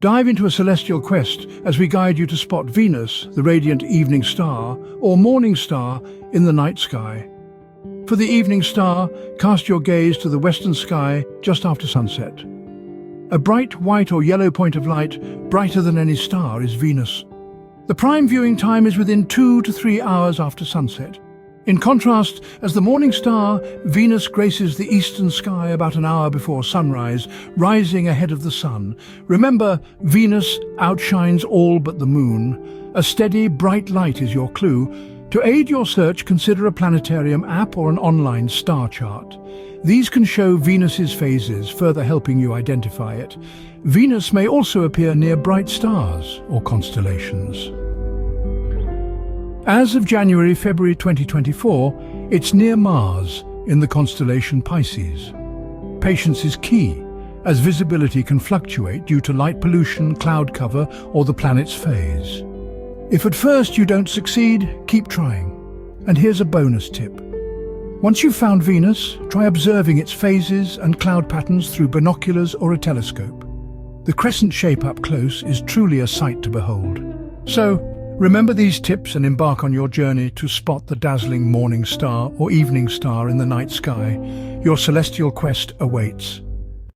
Dive into a celestial quest as we guide you to spot Venus, the radiant evening star, or morning star in the night sky. For the evening star, cast your gaze to the western sky just after sunset. A bright white or yellow point of light, brighter than any star, is Venus. The prime viewing time is within 2 to 3 hours after sunset. In contrast, as the morning star, Venus graces the eastern sky about an hour before sunrise, rising ahead of the sun. Remember, Venus outshines all but the moon. A steady, bright light is your clue. To aid your search, consider a planetarium app or an online star chart. These can show Venus's phases, further helping you identify it. Venus may also appear near bright stars or constellations. As of January-February 2024, it's near Mars in the constellation Pisces. Patience is key, as visibility can fluctuate due to light pollution, cloud cover, or the planet's phase. If at first you don't succeed, keep trying. And here's a bonus tip. Once you've found Venus, try observing its phases and cloud patterns through binoculars or a telescope. The crescent shape up close is truly a sight to behold. So, remember these tips and embark on your journey to spot the dazzling morning star or evening star in the night sky. Your celestial quest awaits.